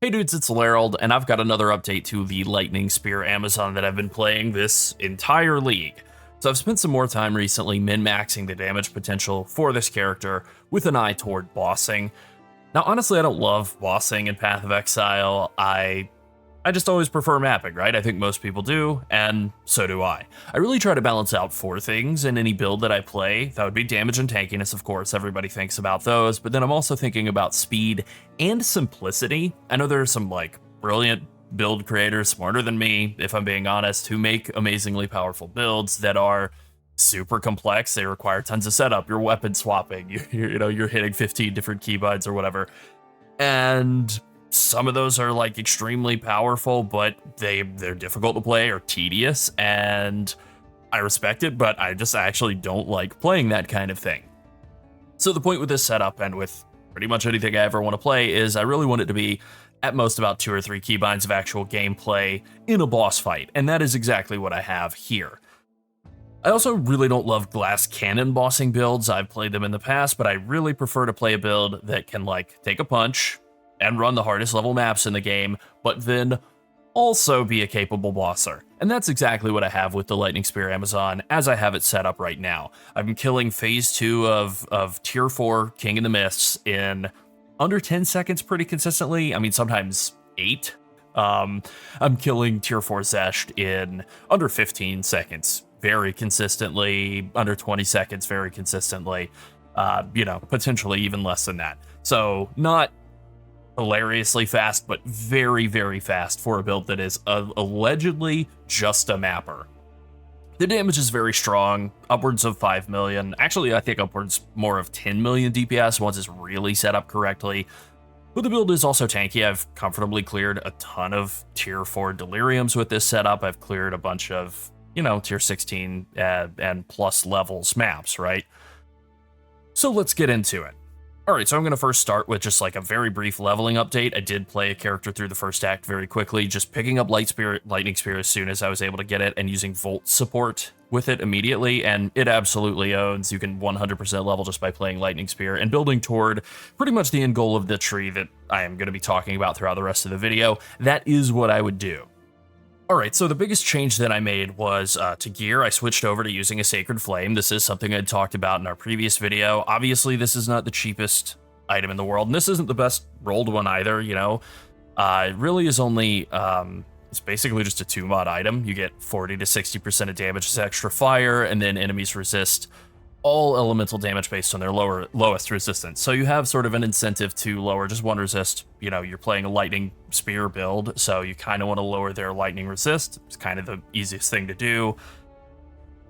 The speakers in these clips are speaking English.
Hey dudes, it's Lerald, and I've got another update to the Lightning Spear Amazon that I've been playing this entire league. So I've spent some more time recently min-maxing the damage potential for this character with an eye toward bossing. Now honestly, I don't love bossing in Path of Exile. I just always prefer mapping, right? I think most people do, and so do I. I really try to balance out four things in any build that I play. That would be damage and tankiness, of course, everybody thinks about those, but then I'm also thinking about speed and simplicity. I know there are some brilliant build creators, smarter than me, if I'm being honest, who make amazingly powerful builds that are super complex. They require tons of setup, you're weapon swapping, you're hitting 15 different keybinds or whatever. And some of those are extremely powerful, but they're difficult to play or tedious, and I respect it, but I actually don't like playing that kind of thing. So the point with this setup, and with pretty much anything I ever want to play, is I really want it to be at most about 2 or 3 keybinds of actual gameplay in a boss fight, and that is exactly what I have here. I also really don't love glass cannon bossing builds. I've played them in the past, but I really prefer to play a build that can take a punch and run the hardest level maps in the game, but then also be a capable bosser. And that's exactly what I have with the Lightning Spear Amazon as I have it set up right now. I'm killing phase 2 of tier 4 King in the Mists in under 10 seconds pretty consistently. I mean, sometimes 8. I'm killing tier 4 Zesht in under 15 seconds very consistently, under 20 seconds very consistently, potentially even less than that. So not hilariously fast, but very, very fast for a build that is allegedly just a mapper. The damage is very strong, upwards of 5 million. Actually, I think upwards more of 10 million DPS once it's really set up correctly. But the build is also tanky. I've comfortably cleared a ton of tier 4 Deliriums with this setup. I've cleared a bunch of, tier 16 and plus levels maps, right? So let's get into it. Alright, so I'm going to first start with just a very brief leveling update. I did play a character through the first act very quickly, just picking up Lightning Spear as soon as I was able to get it, and using Volt support with it immediately, and it absolutely owns. You can 100% level just by playing Lightning Spear and building toward pretty much the end goal of the tree that I am going to be talking about throughout the rest of the video. That is what I would do. Alright, so the biggest change that I made was to gear. I switched over to using a Sacred Flame. This is something I'd talked about in our previous video. Obviously, this is not the cheapest item in the world, and this isn't the best rolled one either, It really is only, it's basically just a 2-mod item. You get 40 to 60% of damage as extra fire, and then enemies resist all elemental damage based on their lowest resistance. So you have sort of an incentive to lower just one resist. You're playing a Lightning Spear build, so you kind of want to lower their lightning resist. It's kind of the easiest thing to do.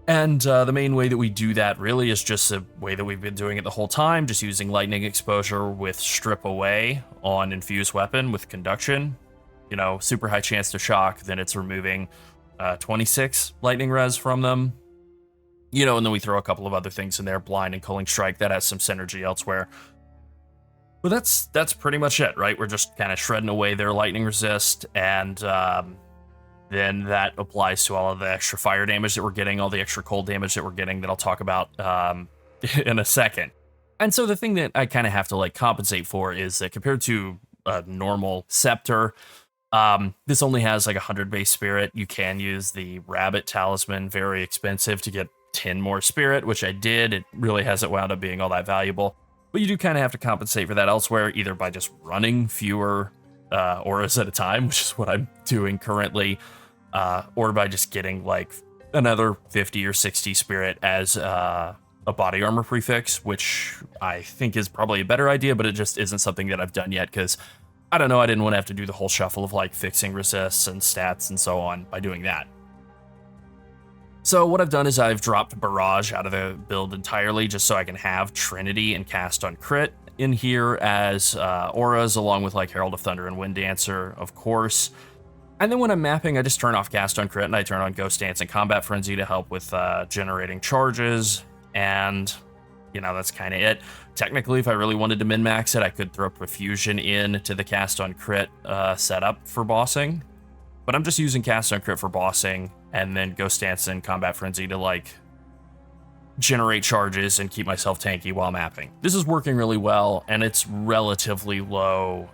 And the main way that we do that really is just the way that we've been doing it the whole time, just using lightning exposure with Strip Away on Infused Weapon with Conduction. Super high chance to shock, then it's removing 26 lightning res from them. And then we throw a couple of other things in there, Blind and Culling Strike, that has some synergy elsewhere. But that's pretty much it, right? We're just kind of shredding away their lightning resist, and then that applies to all of the extra fire damage that we're getting, all the extra cold damage that we're getting that I'll talk about in a second. And so the thing that I kind of have to compensate for is that compared to a normal Scepter, this only has 100 base spirit. You can use the Rabbit Talisman, very expensive, to get 10 more spirit, which I did. It really hasn't wound up being all that valuable, but you do kind of have to compensate for that elsewhere, either by just running fewer auras at a time, which is what I'm doing currently, or by just getting another 50 or 60 spirit as a body armor prefix, which I think is probably a better idea, but it just isn't something that I've done yet because I don't know, I didn't want to have to do the whole shuffle of fixing resists and stats and so on by doing that. So what I've done is I've dropped Barrage out of the build entirely just so I can have Trinity and Cast on Crit in here as auras, along with Herald of Thunder and Wind Dancer, of course. And then when I'm mapping, I just turn off Cast on Crit and I turn on Ghost Dance and Combat Frenzy to help with generating charges, and that's kind of it. Technically, if I really wanted to min-max it, I could throw Profusion in to the Cast on Crit setup for bossing. But I'm just using Cast on Crit for bossing, and then Ghost Dance and Combat Frenzy to generate charges and keep myself tanky while mapping. This is working really well, and it's relatively low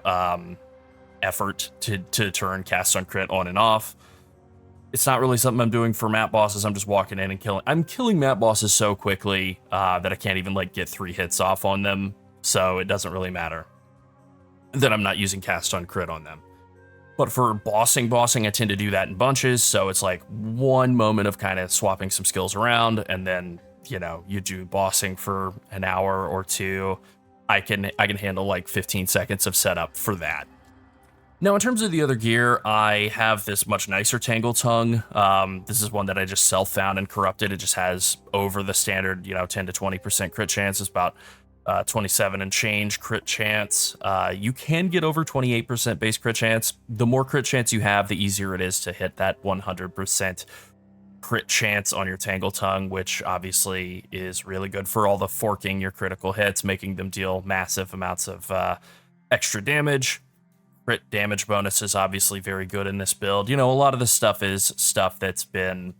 effort to turn cast on crit on and off. It's not really something I'm doing for map bosses. I'm just walking in and killing. I'm killing map bosses so quickly that I can't even like get 3 hits off on them. So it doesn't really matter that I'm not using cast on crit on them. But for bossing, I tend to do that in bunches. So it's like one moment of kind of swapping some skills around, and then, you know, you do bossing for an hour or two. I can handle like 15 seconds of setup for that. Now, in terms of the other gear, I have this much nicer Tangle Tongue. This is one that I just self-found and corrupted. It just has over the standard, you know, 10 to 20% crit chance. It's about 27 and change crit chance. You can get over 28% base crit chance. The more crit chance you have, the easier it is to hit that 100% crit chance on your Tangle Tongue, which obviously is really good for all the forking your critical hits, making them deal massive amounts of extra damage. Crit damage bonus is obviously very good in this build. You know, a lot of this stuff is stuff that's been,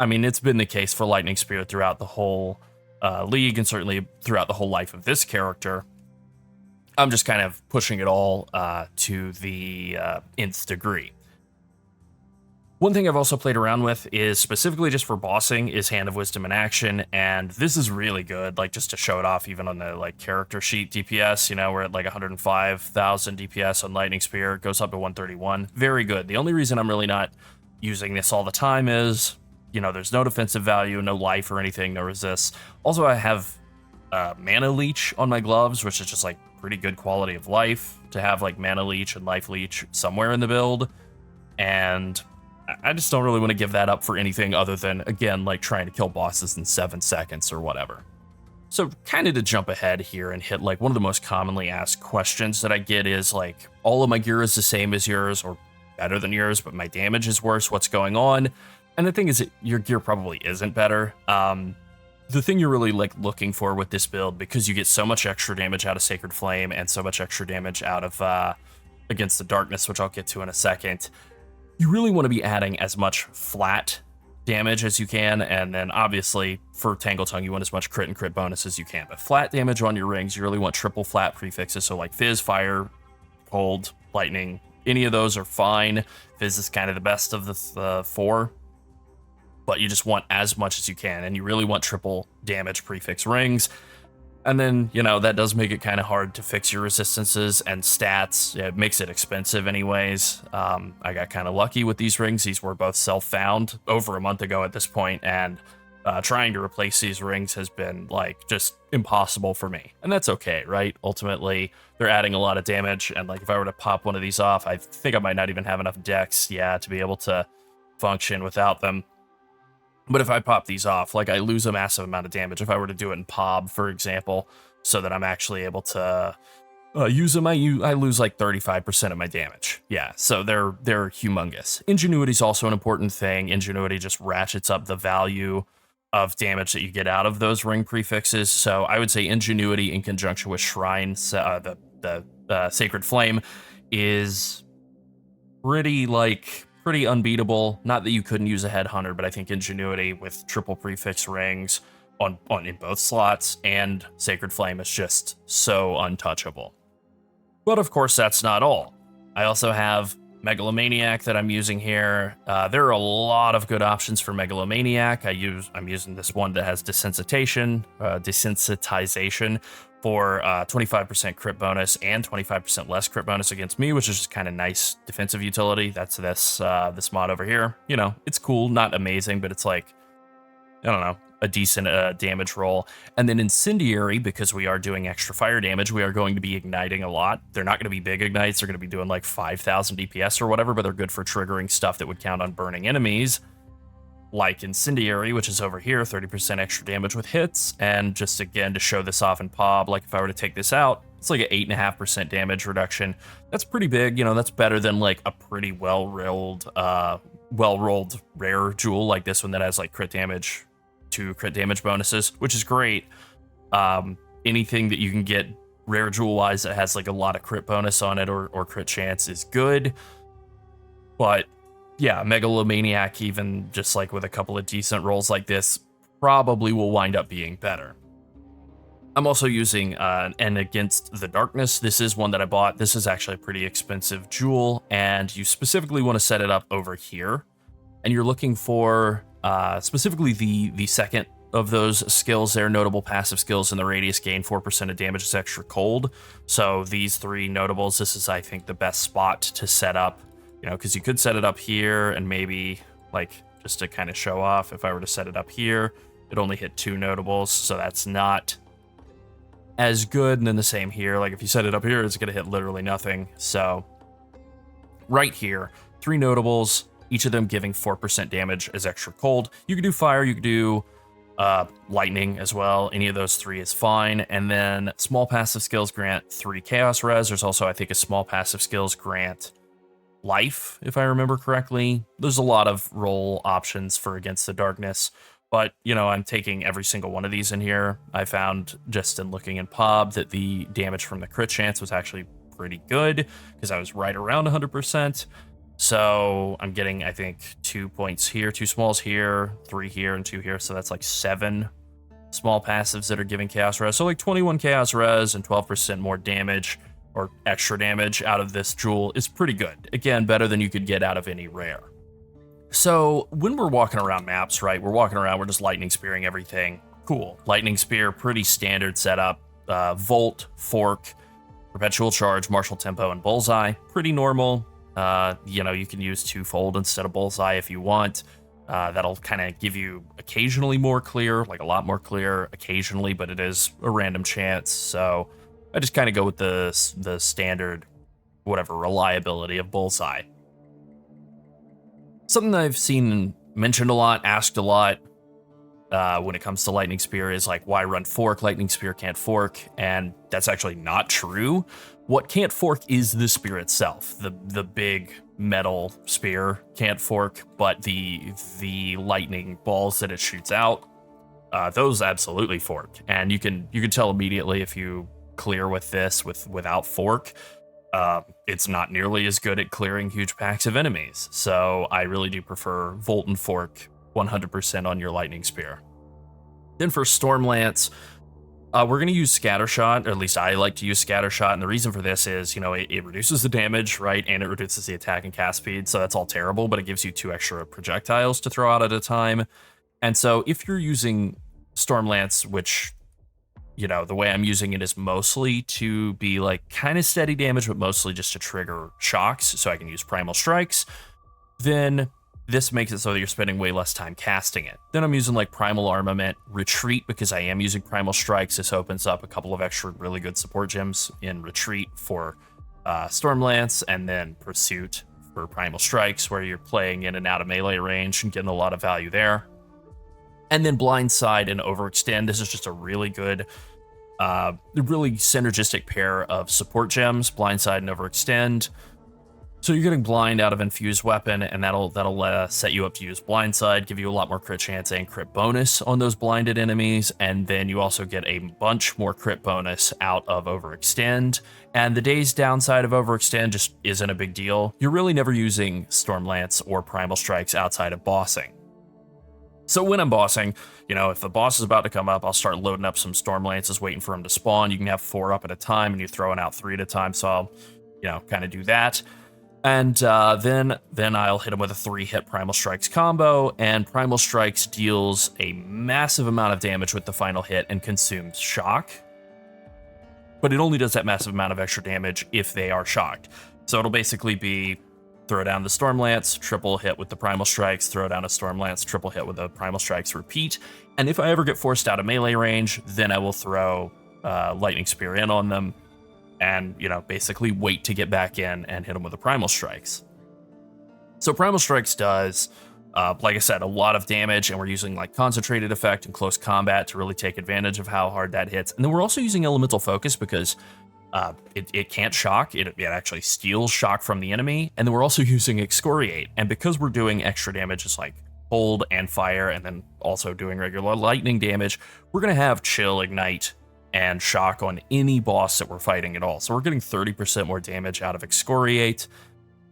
I mean, it's been the case for Lightning Spear throughout the whole league, and certainly throughout the whole life of this character. I'm just kind of pushing it all to the nth degree. One thing I've also played around with is specifically just for bossing is Hand of Wisdom in action, and this is really good, like just to show it off even on the like character sheet DPS, you know, we're at like 105,000 DPS on Lightning Spear, it goes up to 131, very good. The only reason I'm really not using this all the time is, you know, there's no defensive value, no life or anything, no resists. Also, I have Mana Leech on my gloves, which is just like pretty good quality of life to have like Mana Leech and Life Leech somewhere in the build, and I just don't really want to give that up for anything other than, again, like trying to kill bosses in 7 seconds or whatever. So kind of to jump ahead here and hit like one of the most commonly asked questions that I get is like, all of my gear is the same as yours or better than yours, but my damage is worse. What's going on? And the thing is that your gear probably isn't better. The thing you're really like looking for with this build, because you get so much extra damage out of Sacred Flame and so much extra damage out of Against the Darkness, which I'll get to in a second, you really want to be adding as much flat damage as you can, and then obviously for Tangle Tongue you want as much crit and crit bonus as you can. But flat damage on your rings, you really want triple flat prefixes, so like Fizz, Fire, Cold, Lightning, any of those are fine. Fizz is kind of the best of the 4, but you just want as much as you can, and you really want triple damage prefix rings. And then, you know, that does make it kind of hard to fix your resistances and stats. It makes it expensive anyways. I got kind of lucky with these rings. These were both self-found over a month ago at this point, and trying to replace these rings has been, like, just impossible for me. And that's okay, right? Ultimately, they're adding a lot of damage, and, like, if I were to pop one of these off, I think I might not even have enough dex, to be able to function without them. But if I pop these off, like, I lose a massive amount of damage if I were to do it in POB, for example, so that I'm actually able to use them. I lose like 35% of my damage. Yeah, so they're humongous. Ingenuity is also an important thing. Ingenuity just ratchets up the value of damage that you get out of those ring prefixes. So I would say Ingenuity in conjunction with Shrine, the Sacred Flame, is pretty unbeatable. Not that you couldn't use a Headhunter, but I think Ingenuity with triple prefix rings on in both slots and Sacred Flame is just so untouchable. But of course, that's not all. I also have Megalomaniac that I'm using here. There are a lot of good options for Megalomaniac. I'm using this one that has desensitization for 25% crit bonus and 25% less crit bonus against me, which is just kind of nice defensive utility. That's this mod over here. You know, it's cool, not amazing, but it's like, I don't know, a decent damage roll. And then Incendiary, because we are doing extra fire damage, we are going to be igniting a lot. They're not going to be big ignites. They're going to be doing like 5,000 DPS or whatever, but they're good for triggering stuff that would count on burning enemies. Like Incendiary, which is over here, 30% extra damage with hits. And just again, to show this off in POB, like if I were to take this out, it's like an 8.5% damage reduction. That's pretty big. You know, that's better than like a pretty well-rolled rare jewel like this one that has like crit damage to crit damage bonuses, which is great. Anything that you can get rare jewel-wise that has like a lot of crit bonus on it or crit chance is good. But yeah, Megalomaniac, even just like with a couple of decent rolls like this, probably will wind up being better. I'm also using an Against the Darkness. This is one that I bought. This is actually a pretty expensive jewel, and you specifically want to set it up over here. And you're looking for specifically the second of those skills there, notable passive skills in the radius gain 4% of damage is extra cold. So these three notables, this is, I think, the best spot to set up, you know, because you could set it up here and maybe like just to kind of show off. If I were to set it up here, it only hit 2 notables, so that's not as good. And then the same here, like if you set it up here, it's going to hit literally nothing. So right here, 3 notables, each of them giving 4% damage as extra cold. You could do fire, you could do lightning as well. Any of those 3 is fine. And then small passive skills grant 3 chaos res. There's also, I think, a small passive skills grant life, if I remember correctly. There's a lot of roll options for Against the Darkness, but, you know, I'm taking every single one of these in here. I found just in looking in POB that the damage from the crit chance was actually pretty good because I was right around 100%. So I'm getting, I think, 2 points here, 2 smalls here, 3 here, and 2 here. So that's like 7 small passives that are giving chaos res. So like 21 chaos res and 12% more damage or extra damage out of this jewel is pretty good. Again, better than you could get out of any rare. So when we're walking around maps, right, we're just lightning spearing everything. Cool. Lightning spear, pretty standard setup. Volt, fork, perpetual charge, martial tempo, and bullseye. Pretty normal. You know, you can use twofold instead of bullseye if you want. That'll kind of give you occasionally more clear, like a lot more clear occasionally, but it is a random chance. So I just kind of go with the standard, whatever, reliability of bullseye. Something that I've seen mentioned a lot, asked a lot when it comes to lightning spear is like, why run fork? Lightning spear can't fork, and that's actually not true. What can't fork is the spear itself. The big metal spear can't fork, but the lightning balls that it shoots out, those absolutely fork. And you can tell immediately if you clear with this without fork. It's not nearly as good at clearing huge packs of enemies. So I really do prefer Volt and Fork 100% on your lightning spear. Then for Stormlance, we're going to use Scattershot, or at least I like to use Scattershot, and the reason for this is, you know, it reduces the damage, right, and it reduces the attack and cast speed, so that's all terrible, but it gives you 2 extra projectiles to throw out at a time. And so if you're using Stormlance, which, you know, the way I'm using it is mostly to be like kind of steady damage, but mostly just to trigger shocks, so I can use Primal Strikes, then this makes it so that you're spending way less time casting it. Then I'm using like Primal Armament, Retreat, because I am using Primal Strikes. This opens up a couple of extra really good support gems in Retreat for Stormlance, and then Pursuit for Primal Strikes, where you're playing in and out of melee range and getting a lot of value there. And then Blindside and Overextend. This is just a really good, really synergistic pair of support gems, Blindside and Overextend. So you're getting blind out of Infused Weapon, and that'll set you up to use Blindside, give you a lot more crit chance and crit bonus on those blinded enemies, and then you also get a bunch more crit bonus out of Overextend. And the day's downside of Overextend just isn't a big deal. You're really never using Stormlance or Primal Strikes outside of bossing. So when I'm bossing, you know, if the boss is about to come up, I'll start loading up some Stormlances, waiting for him to spawn. You can have 4 up at a time, and you're throwing out 3 at a time, so I'll, you know, kind of do that. And then I'll hit him with a 3-hit Primal Strikes combo, and Primal Strikes deals a massive amount of damage with the final hit and consumes shock. But it only does that massive amount of extra damage if they are shocked. So it'll basically be throw down the Stormlance, triple hit with the Primal Strikes, throw down a Stormlance, triple hit with the Primal Strikes, repeat. And if I ever get forced out of melee range, then I will throw Lightning Spear in on them, and, you know, basically wait to get back in and hit them with the Primal Strikes. So Primal Strikes does, like I said, a lot of damage, and we're using like Concentrated Effect and Close Combat to really take advantage of how hard that hits. And then we're also using Elemental Focus because it can't shock, it actually steals shock from the enemy. And then we're also using Excoriate, and because we're doing extra damage, it's like cold and fire, and then also doing regular lightning damage, we're going to have Chill, Ignite, and shock on any boss that we're fighting at all. So we're getting 30% more damage out of Excoriate,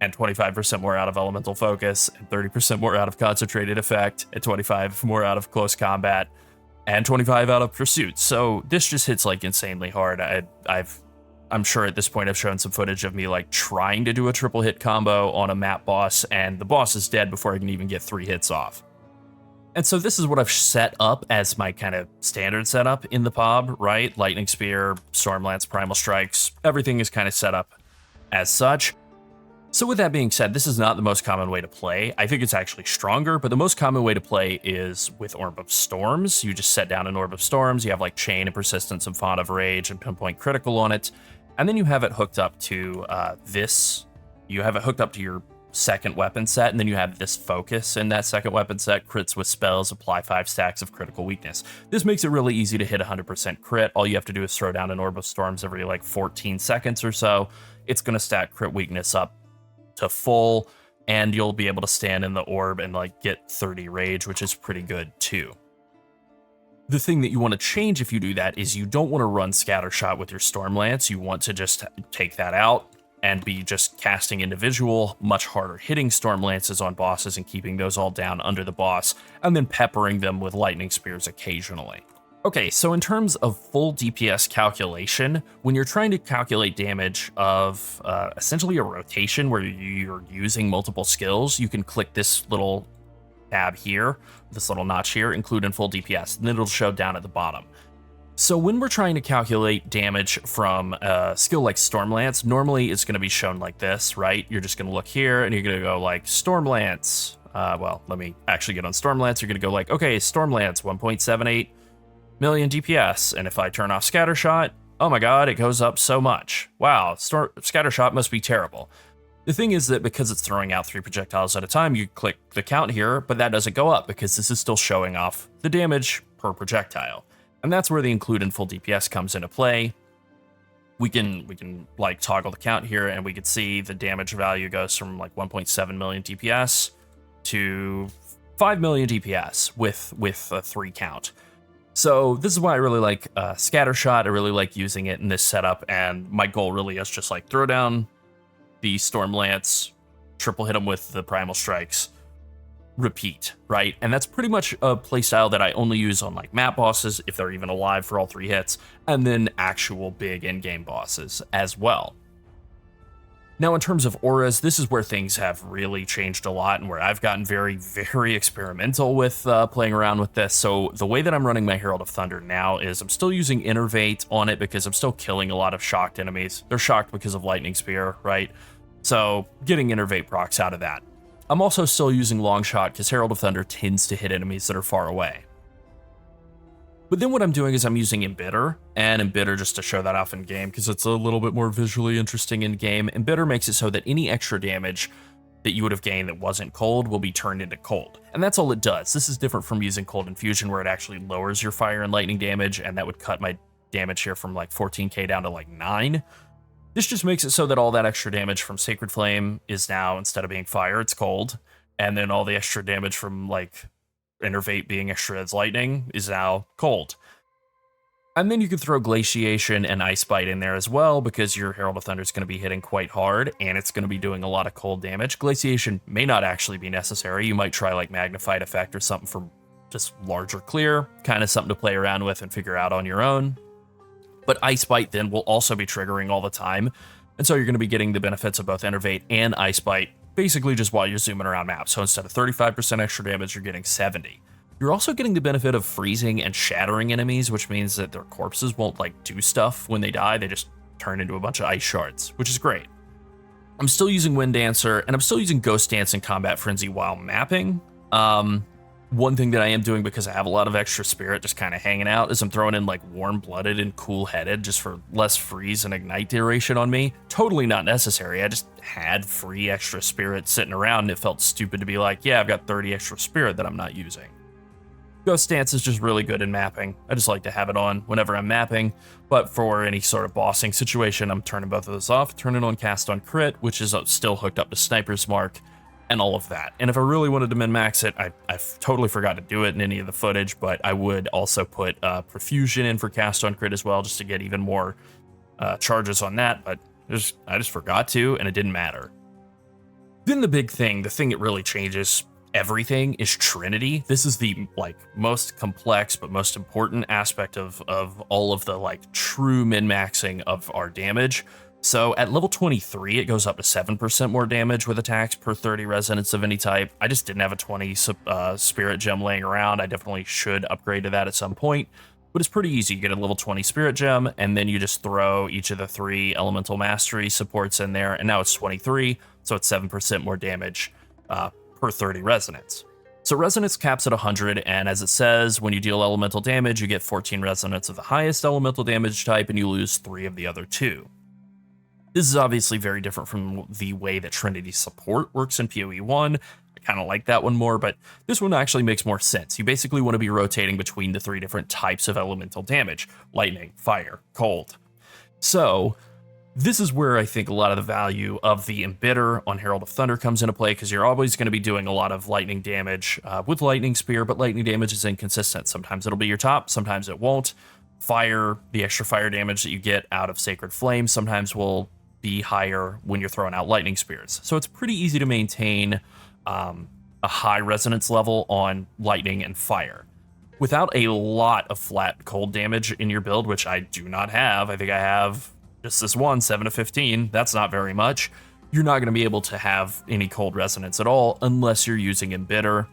and 25% more out of Elemental Focus, and 30% more out of Concentrated Effect, and 25 more out of Close Combat. and 25 out of pursuit. So this just hits like insanely hard. I'm sure at this point I've shown some footage of me like trying to do a triple hit combo on a map boss, and the boss is dead before I can even get 3 hits off. And so this is what I've set up as my kind of standard setup in the POB, right? Lightning Spear, Stormlance, Primal Strikes, everything is kind of set up as such. So with that being said, this is not the most common way to play. I think it's actually stronger, but the most common way to play is with Orb of Storms. You just set down an Orb of Storms, you have like Chain and Persistence and Font of Rage and Pinpoint Critical on it, and then you have it hooked up to you have it hooked up to your second weapon set, and then you have this focus in that second weapon set, crits with spells, apply 5 stacks of critical weakness. This makes it really easy to hit 100% crit. All you have to do is throw down an Orb of Storms every like 14 seconds or so. It's going to stack crit weakness up to full, and you'll be able to stand in the orb and like get 30 rage, which is pretty good too. The thing that you want to change if you do that is you don't want to run Scattershot with your Stormlance. You want to just take that out and be just casting individual, much harder hitting Stormlances on bosses and keeping those all down under the boss, and then peppering them with Lightning Spears occasionally. Okay, so in terms of full DPS calculation, when you're trying to calculate damage of essentially a rotation where you're using multiple skills, you can click this little tab here, this little notch here, include in full DPS, and then it'll show down at the bottom. So when we're trying to calculate damage from a skill like Stormlance, normally it's going to be shown like this, right? You're just going to look here and you're going to go like Stormlance. Well, let me actually get on Stormlance. You're going to go like, okay, Stormlance, 1.78 million DPS. And if I turn off Scattershot, oh my god, it goes up so much. Wow, Scattershot must be terrible. The thing is that because it's throwing out 3 projectiles at a time, you click the count here, but that doesn't go up because this is still showing off the damage per projectile. And that's where the include in full DPS comes into play. We can like toggle the count here, and we can see the damage value goes from like 1.7 million DPS to 5 million DPS with a 3 count. So this is why I really like Scattershot. I really like using it in this setup, and my goal really is just like throw down the Stormlance, triple hit them with the Primal Strikes, repeat, right? And that's pretty much a playstyle that I only use on like map bosses, if they're even alive for all 3 hits, and then actual big in-game bosses as well. Now, in terms of auras, this is where things have really changed a lot and where I've gotten very, very experimental with playing around with this. So the way that I'm running my Herald of Thunder now is I'm still using Innervate on it because I'm still killing a lot of shocked enemies. They're shocked because of Lightning Spear, right? So getting Innervate procs out of that. I'm also still using Longshot because Herald of Thunder tends to hit enemies that are far away. But then what I'm doing is I'm using Embitter, and Embitter just to show that off in game because it's a little bit more visually interesting in game. Embitter makes it so that any extra damage that you would have gained that wasn't cold will be turned into cold. And that's all it does. This is different from using Cold Infusion where it actually lowers your fire and lightning damage, and that would cut my damage here from like 14k down to like 9. This just makes it so that all that extra damage from Sacred Flame is now, instead of being fire, it's cold. And then all the extra damage from like Innervate being extra as lightning is now cold. And then you can throw Glaciation and Ice Bite in there as well, because your Herald of Thunder is going to be hitting quite hard, and it's going to be doing a lot of cold damage. Glaciation may not actually be necessary. You might try like Magnified Effect or something for just larger clear, kind of something to play around with and figure out on your own. But Ice Bite then will also be triggering all the time, and so you're going to be getting the benefits of both Innervate and Ice Bite basically just while you're zooming around maps. So instead of 35% extra damage, you're getting 70. You're also getting the benefit of freezing and shattering enemies, which means that their corpses won't like do stuff when they die. They just turn into a bunch of ice shards, which is great. I'm still using Wind Dancer, and I'm still using Ghost Dance and Combat Frenzy while mapping. One thing that I am doing, because I have a lot of extra spirit just kind of hanging out, is I'm throwing in like Warm Blooded and Cool Headed just for less freeze and ignite duration on me. Totally not necessary. I just had free extra spirit sitting around, and it felt stupid to be like, yeah, I've got 30 extra spirit that I'm not using. Ghost Dance is just really good in mapping. I just like to have it on whenever I'm mapping, but for any sort of bossing situation, I'm turning both of those off, turning on Cast on Crit, which is still hooked up to Sniper's Mark, and all of that. And if I really wanted to min-max it, I totally forgot to do it in any of the footage, but I would also put Profusion in for Cast on Crit as well, just to get even more charges on that, but I just forgot to, and it didn't matter. Then the big thing, the thing that really changes everything is Trinity. This is the like most complex but most important aspect of all of the like true min-maxing of our damage. So at level 23, it goes up to 7% more damage with attacks per 30 resonance of any type. I just didn't have a 20 spirit gem laying around. I definitely should upgrade to that at some point, but it's pretty easy. You get a level 20 spirit gem, and then you just throw each of the 3 elemental mastery supports in there, and now it's 23, so it's 7% more damage per 30 resonance. So resonance caps at 100, and as it says, when you deal elemental damage, you get 14 resonance of the highest elemental damage type, and you lose 3 of the other 2. This is obviously very different from the way that Trinity support works in PoE 1. I kind of like that one more, but this one actually makes more sense. You basically want to be rotating between the 3 different types of elemental damage: lightning, fire, cold. So this is where I think a lot of the value of the Embitter on Herald of Thunder comes into play, because you're always going to be doing a lot of lightning damage with Lightning Spear, but lightning damage is inconsistent. Sometimes it'll be your top, sometimes it won't. Fire, the extra fire damage that you get out of Sacred Flame, sometimes will be higher when you're throwing out lightning spears. So it's pretty easy to maintain a high resonance level on lightning and fire without a lot of flat cold damage in your build, which I do not have. I think I have just this one, 7 to 15. That's not very much. You're not going to be able to have any cold resonance at all unless you're using Embitter.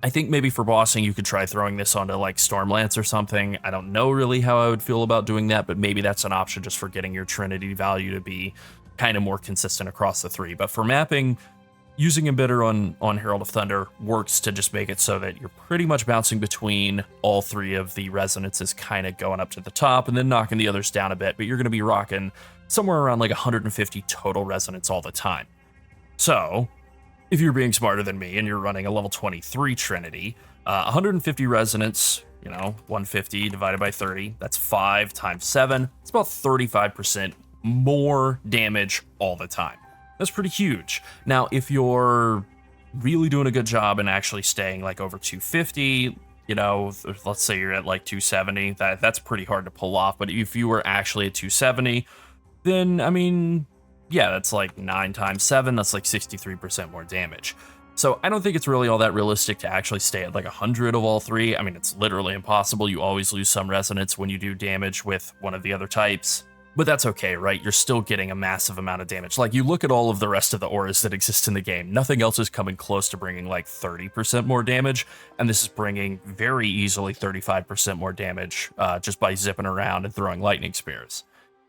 I think maybe for bossing, you could try throwing this onto like Stormlance or something. I don't know really how I would feel about doing that, but maybe that's an option just for getting your Trinity value to be kind of more consistent across the 3. But for mapping, using Embitter on Herald of Thunder works to just make it so that you're pretty much bouncing between all 3 of the resonances, kind of going up to the top and then knocking the others down a bit, but you're going to be rocking somewhere around like 150 total resonance all the time. So if you're being smarter than me and you're running a level 23 Trinity, 150 resonance, 150 divided by 30, that's 5 times 7. It's about 35% more damage all the time. That's pretty huge. Now, if you're really doing a good job and actually staying like over 250, let's say you're at like 270, that's pretty hard to pull off. But if you were actually at 270, then, I mean, yeah, that's like 9 times 7, that's like 63% more damage. So I don't think it's really all that realistic to actually stay at like 100 of all 3. I mean, it's literally impossible. You always lose some resonance when you do damage with one of the other types. But that's okay, right? You're still getting a massive amount of damage. Like, you look at all of the rest of the auras that exist in the game, nothing else is coming close to bringing like 30% more damage, and this is bringing very easily 35% more damage just by zipping around and throwing lightning spears.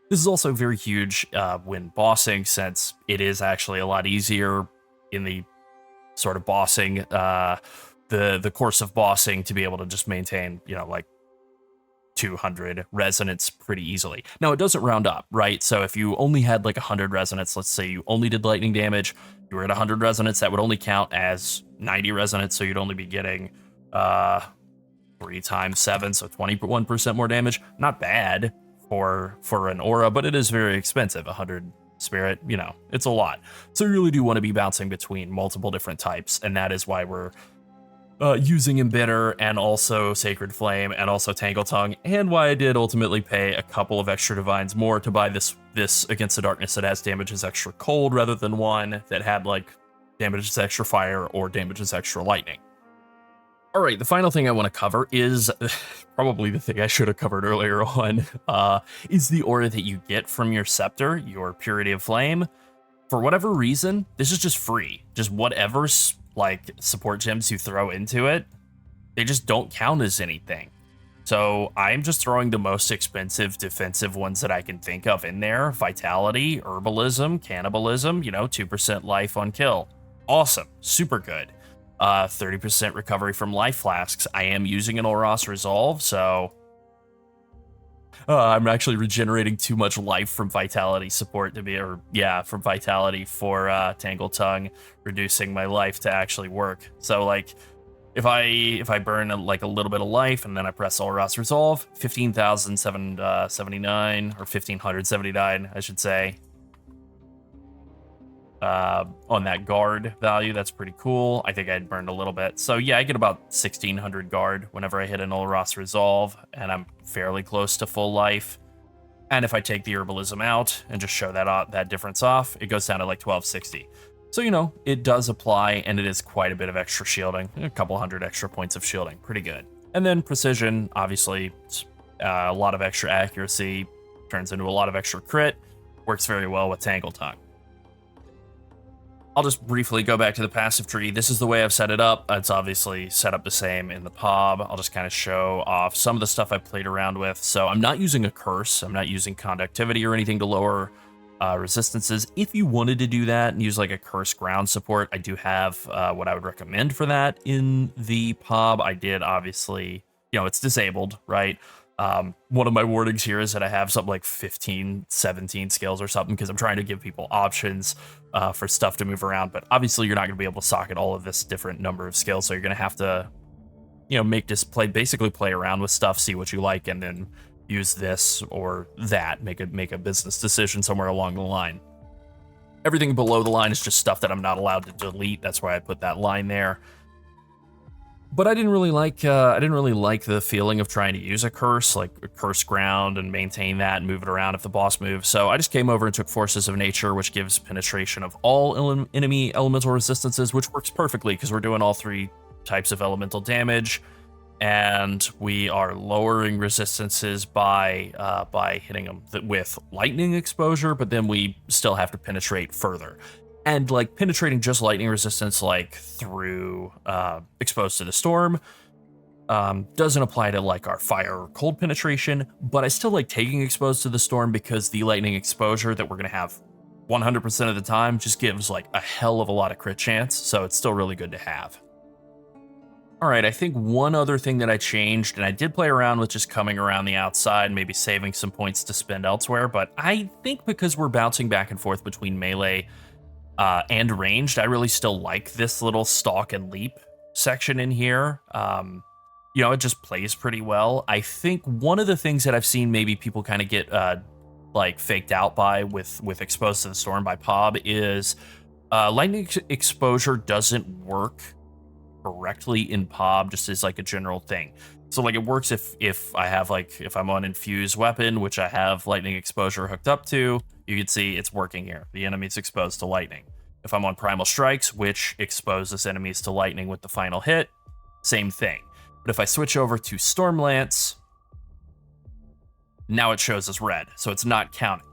This is also very huge when bossing, since it is actually a lot easier in the sort of bossing, the course of bossing, to be able to just maintain, like 200 resonance pretty easily. Now, it doesn't round up, right? So if you only had like 100 resonance, let's say you only did lightning damage, you were at 100 resonance, that would only count as 90 resonance, so you'd only be getting 3 times 7, so 21% more damage. Not bad for an aura, but it is very expensive. 100 spirit, it's a lot. So you really do want to be bouncing between multiple different types, and that is why we're using Embitter and also Sacred Flame and also Tangle Tongue, and why I did ultimately pay a couple of extra divines more to buy this Against the Darkness that has damages extra cold, rather than one that had like damages extra fire or damages extra lightning. All right, the final thing I want to cover is probably the thing I should have covered earlier on, is the aura that you get from your scepter, your Purity of Flame. For whatever reason, this is just free. Just whatever like support gems you throw into it, they just don't count as anything. So I'm just throwing the most expensive defensive ones that I can think of in there. Vitality, Herbalism, Cannibalism, 2% life on kill. Awesome, super good. 30% recovery from life flasks. I am using an Oros Resolve, so I'm actually regenerating too much life from Vitality support from Vitality for Tangle Tongue, reducing my life to actually work. So like, if I burn like a little bit of life and then I press Oros Resolve, 15,779 or 1,579, I should say, on that guard value. That's pretty cool. I think I'd burned a little bit. So yeah, I get about 1,600 guard whenever I hit an Oros Resolve, and I'm fairly close to full life. And if I take the Herbalism out and just show that difference off, it goes down to like 1,260. So, you know, it does apply, and it is quite a bit of extra shielding. A couple hundred extra points of shielding. Pretty good. And then precision, obviously, a lot of extra accuracy. Turns into a lot of extra crit. Works very well with Tangle Tongue. I'll just briefly go back to the passive tree. This is the way I've set it up. It's obviously set up the same in the POB. I'll just kind of show off some of the stuff I've played around with. So I'm not using a curse. I'm not using conductivity or anything to lower resistances. If you wanted to do that and use like a curse ground support, I do have what I would recommend for that in the POB. I did obviously, you know, it's disabled, right? One of my wordings here is that I have something like 15, 17 skills or something because I'm trying to give people options for stuff to move around. But obviously you're not going to be able to socket all of this different number of skills. So you're going to have to, you know, basically play around with stuff, see what you like, and then use this or that, make a business decision somewhere along the line. Everything below the line is just stuff that I'm not allowed to delete. That's why I put that line there. But I didn't really like the feeling of trying to use a curse, like a curse ground, and maintain that and move it around if the boss moves. So I just came over and took Forces of Nature, which gives penetration of all enemy elemental resistances, which works perfectly because we're doing all 3 types of elemental damage. And we are lowering resistances by hitting them with lightning exposure, but then we still have to penetrate further. And like penetrating just lightning resistance, like through exposed to the storm, doesn't apply to like our fire or cold penetration. But I still like taking exposed to the storm because the lightning exposure that we're gonna have 100% of the time just gives like a hell of a lot of crit chance. So it's still really good to have. All right, I think one other thing that I changed, and I did play around with just coming around the outside, maybe saving some points to spend elsewhere, but I think because we're bouncing back and forth between melee and ranged, I really still like this little stalk and leap section in here. You know, it just plays pretty well. I think one of the things that I've seen maybe people kind of get like faked out by with Exposed to the Storm by POB is lightning exposure doesn't work correctly in POB, just as like a general thing. So like it works if I have like, if I'm on infused weapon, which I have lightning exposure hooked up to, you can see it's working here. The enemy's exposed to lightning. If I'm on primal strikes, which exposes enemies to lightning with the final hit, same thing. But if I switch over to Stormlance, now it shows as red, so it's not counting.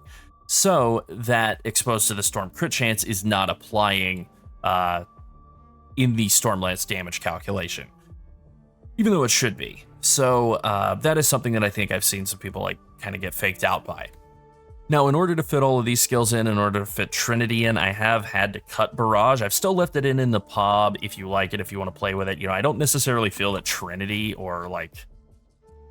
So that exposed to the storm crit chance is not applying in the Stormlance damage calculation, even though it should be. So that is something that I think I've seen some people like kind of get faked out by. Now, in order to fit all of these skills in order to fit Trinity in, I have had to cut Barrage. I've still left it in the POB if you like it, if you want to play with it. You know, I don't necessarily feel that Trinity or like,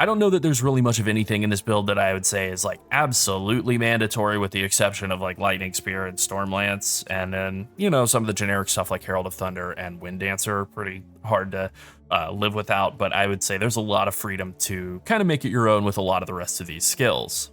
I don't know that there's really much of anything in this build that I would say is like absolutely mandatory, with the exception of like Lightning Spear and Stormlance. And then, you know, some of the generic stuff like Herald of Thunder and Wind Dancer are pretty hard to live without. But I would say there's a lot of freedom to kind of make it your own with a lot of the rest of these skills.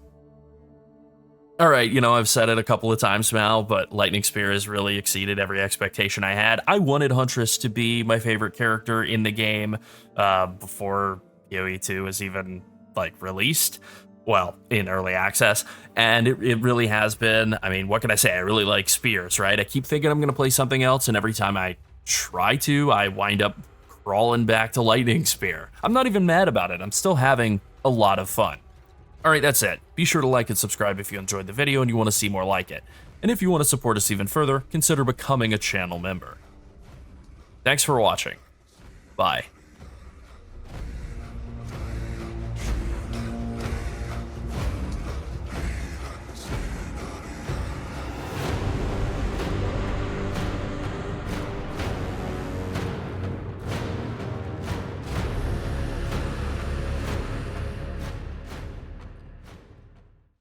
All right, you know, I've said it a couple of times now, but Lightning Spear has really exceeded every expectation I had. I wanted Huntress to be my favorite character in the game before PoE 2 was even like released, well, in early access, and it really has been. I mean, what can I say? I really like spears, right? I keep thinking I'm going to play something else, and every time I try to, I wind up crawling back to Lightning Spear. I'm not even mad about it. I'm still having a lot of fun. All right, that's it. Be sure to like and subscribe if you enjoyed the video and you want to see more like it. And if you want to support us even further, consider becoming a channel member. Thanks for watching. Bye.